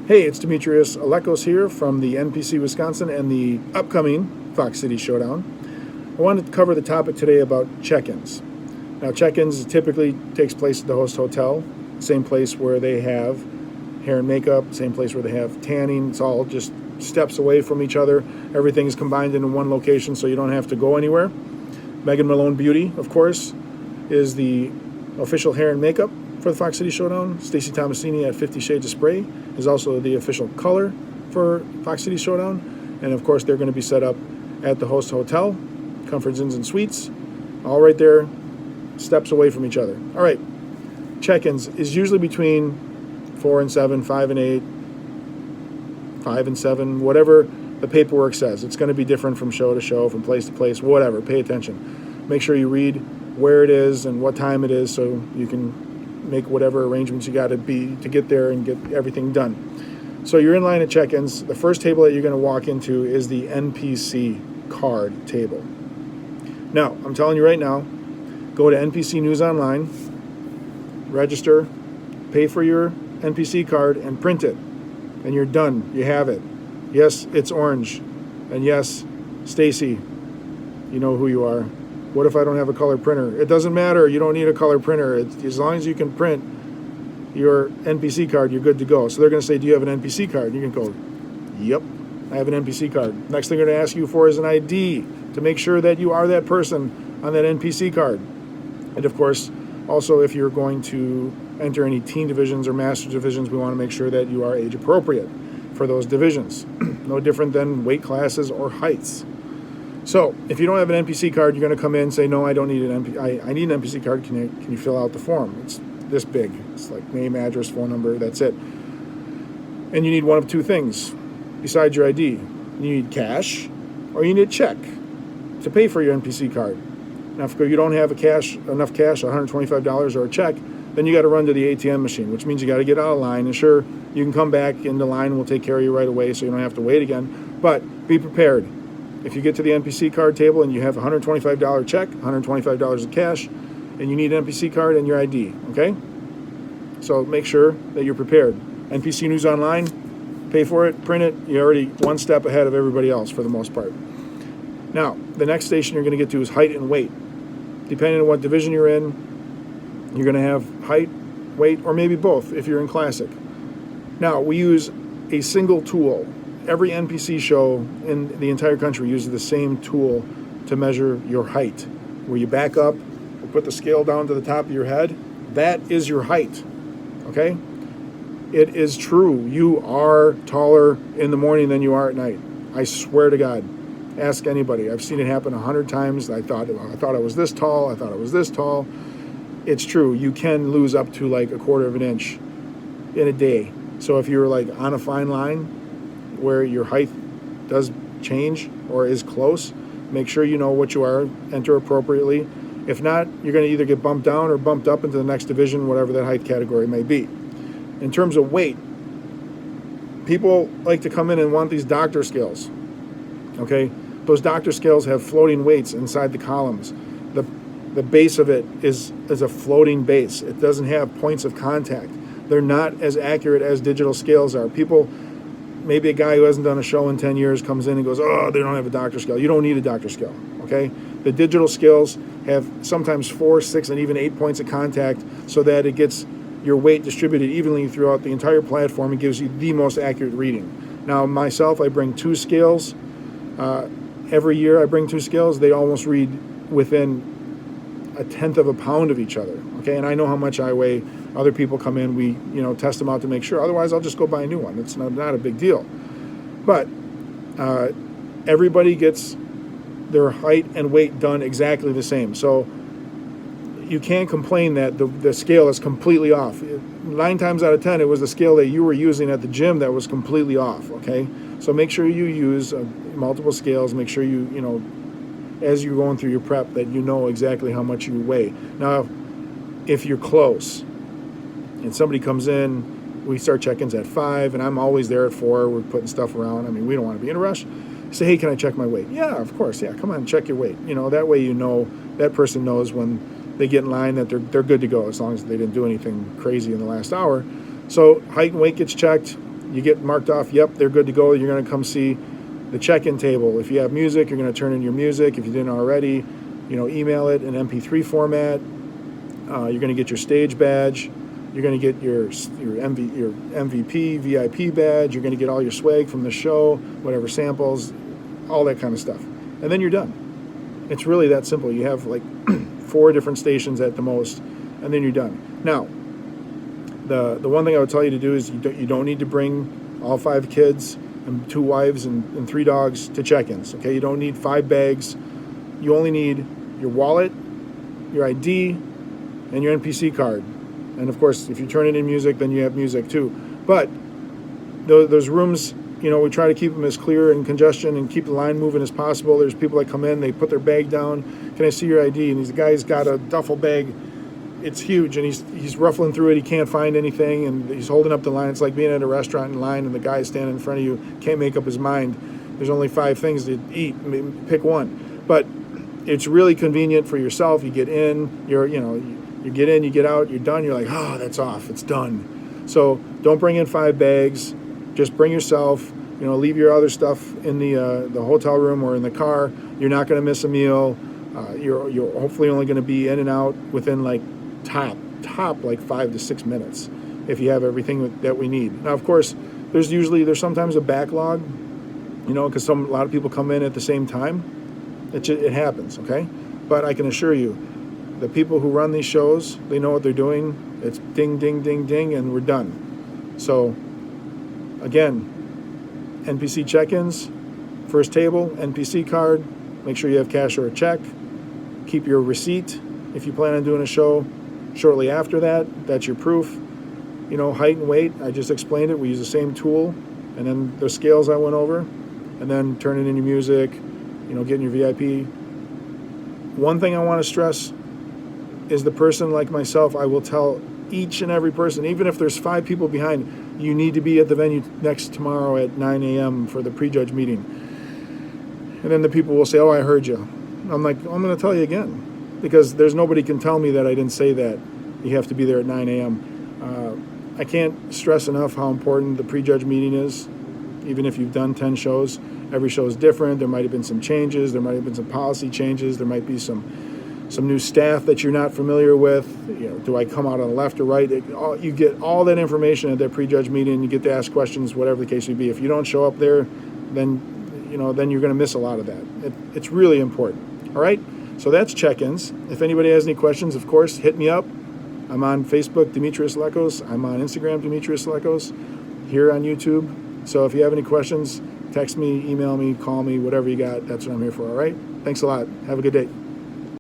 Hey, it's Demetrius Alekos here from the NPC Wisconsin and the upcoming Fox City Showdown. I wanted to cover the topic today about check-ins. Now, check-ins typically takes place at the host hotel, same place where they have hair and makeup, same place where they have tanning. It's all just steps away from each other. Everything is combined into one location, so you don't have to go anywhere. Melone Beauty, of course, is the official hair and makeup for the Fox City Showdown. Stacy Tomasini at 50 Shades of Spray is also the official color for Fox City Showdown. And of course, they're going to be set up at the host hotel, Comfort Inns and Suites, all right there, steps away from each other. All right, check-ins is usually between 4 and 7, 5 and 8, 5 and 7, whatever the paperwork says. It's going to be different from show to show, from place to place, whatever. Pay attention. Make sure you read where it is and what time it is so you can make whatever arrangements you got to be to get there and get everything done. So you're in line at check-ins. The first table that you're going to walk into is the NPC card table. Now, I'm telling you right now, go to NPC News Online, register, pay for your NPC card, and print it. And you're done. You have it. Yes, it's orange. And yes, Stacy, you know who you are. What if I don't have a color printer? It doesn't matter. You don't need a color printer. As long as you can print your NPC card, you're good to go. So they're going to say, do you have an NPC card? You can go, yep, I have an NPC card. Next thing they're going to ask you for is an ID to make sure that you are that person on that NPC card. And of course, also if you're going to enter any teen divisions or master divisions, we want to make sure that you are age appropriate for those divisions. No different than weight classes or heights. So, if you don't have an NPC card, you're going to come in and say, no, I don't need an I need an NPC card. Can you fill out the form? It's this big. It's like name, address, phone number, that's it. And you need one of two things besides your ID. You need cash or you need a check to pay for your NPC card. Now, if you don't have enough cash, $125 or a check, then you got to run to the ATM machine, which means you got to get out of line. And sure, you can come back in the line and we'll take care of you right away so you don't have to wait again. But be prepared. If you get to the NPC card table and you have a $125 check, $125 of cash, and you need an NPC card and your ID, okay? So make sure that you're prepared. NPC News Online, pay for it, print it. You're already one step ahead of everybody else for the most part. Now, the next station you're going to get to is height and weight. Depending on what division you're in, you're going to have height, weight, or maybe both if you're in Classic. Now, we use a single tool. Every NPC show in the entire country uses the same tool to measure your height. Where you back up, put the scale down to the top of your head, that is your height, okay? It is true. You are taller in the morning than you are at night. I swear to God. Ask anybody. I've seen it happen 100 times. I thought I was this tall. I thought I was this tall. It's true. You can lose up to like a quarter of an inch in a day. So if you're like on a fine line, where your height does change or is close, make sure you know what you are, enter appropriately. If not, you're going to either get bumped down or bumped up into the next division, whatever that height category may be. In terms of weight, people like to come in and want these doctor scales, okay? Those doctor scales have floating weights inside the columns. The base of it is a floating base. It doesn't have points of contact. They're not as accurate as digital scales are. Maybe a guy who hasn't done a show in 10 years comes in and goes, oh, they don't have a doctor scale. You don't need a doctor scale, okay? The digital scales have sometimes 4, 6, and even 8 points of contact so that it gets your weight distributed evenly throughout the entire platform and gives you the most accurate reading. Now, myself, I bring 2 scales. Every year I bring 2 scales. They almost read within a tenth of a pound of each other, okay? And I know how much I weigh. Other people come in, we test them out to make sure. Otherwise, I'll just go buy a new one. It's not a big deal. But everybody gets their height and weight done exactly the same. So you can't complain that the scale is completely off. 9 times out of 10, it was the scale that you were using at the gym that was completely off, okay? So make sure you use multiple scales. Make sure you as you're going through your prep, that you know exactly how much you weigh. Now, if you're close and somebody comes in, we start check-ins at 5, and I'm always there at 4. We're putting stuff around. I mean, we don't want to be in a rush. Say, hey, can I check my weight? Yeah, of course. Yeah, come on, check your weight. That way that person knows when they get in line that they're good to go as long as they didn't do anything crazy in the last hour. So height and weight gets checked. you get marked off, yep, they're good to go. You're going to come see the check-in table. If you have music, you're going to turn in your music. If you didn't already, email it in MP3 format. You're going to get your stage badge. You're going to get your MVP, VIP badge. You're going to get all your swag from the show, whatever samples, all that kind of stuff. And then you're done. It's really that simple. You have like 4 different stations at the most, and then you're done. Now, the one thing I would tell you to do is you don't need to bring all 5 kids and 2 wives and 3 dogs to check-ins. Okay, you don't need 5 bags. You only need your wallet, your ID, and your NPC card. And of course, if you turn it in music, then you have music too. But those rooms, we try to keep them as clear and congestion and keep the line moving as possible. There's people that come in, they put their bag down. Can I see your ID? And the guy's got a duffel bag. It's huge, and he's ruffling through it. He can't find anything, and he's holding up the line. It's like being at a restaurant in line, and the guy standing in front of you can't make up his mind. There's only 5 things to eat. Pick one. But it's really convenient for yourself. You get in, you get in, you get out, you're done. You're like, oh, that's off. It's done. So don't bring in 5 bags. Just bring yourself. Leave your other stuff in the hotel room or in the car. You're not going to miss a meal. You're hopefully only going to be in and out within like top like 5 to 6 minutes if you have everything that we need. Now, of course, there's sometimes a backlog, because a lot of people come in at the same time. It happens, okay? But I can assure you, the people who run these shows, they know what they're doing. It's ding, ding, ding, ding, and we're done. So, again, NPC check-ins, first table, NPC card, make sure you have cash or a check. Keep your receipt if you plan on doing a show shortly after that. That's your proof. Height and weight, I just explained it. We use the same tool. And then the scales I went over. And then turning in your music, getting your VIP. One thing I want to stress is the person like myself, I will tell each and every person, even if there's 5 people behind, you need to be at the venue next tomorrow at 9 a.m. for the pre-judge meeting. And then the people will say, oh, I heard you. I'm like, I'm going to tell you again, because there's nobody can tell me that I didn't say that. You have to be there at 9 a.m. I can't stress enough how important the pre-judge meeting is. Even if you've done 10 shows, every show is different. There might have been some changes. There might have been some policy changes. There might be some new staff that you're not familiar with. Do I come out on the left or right? You get all that information at that pre-judge meeting. You get to ask questions, whatever the case may be. If you don't show up there, then you're going to miss a lot of that. It's really important. All right? So that's check-ins. If anybody has any questions, of course, hit me up. I'm on Facebook, Demetrius Lekos. I'm on Instagram, Demetrius Lekos, here on YouTube. So if you have any questions, text me, email me, call me, whatever you got. That's what I'm here for, all right? Thanks a lot. Have a good day.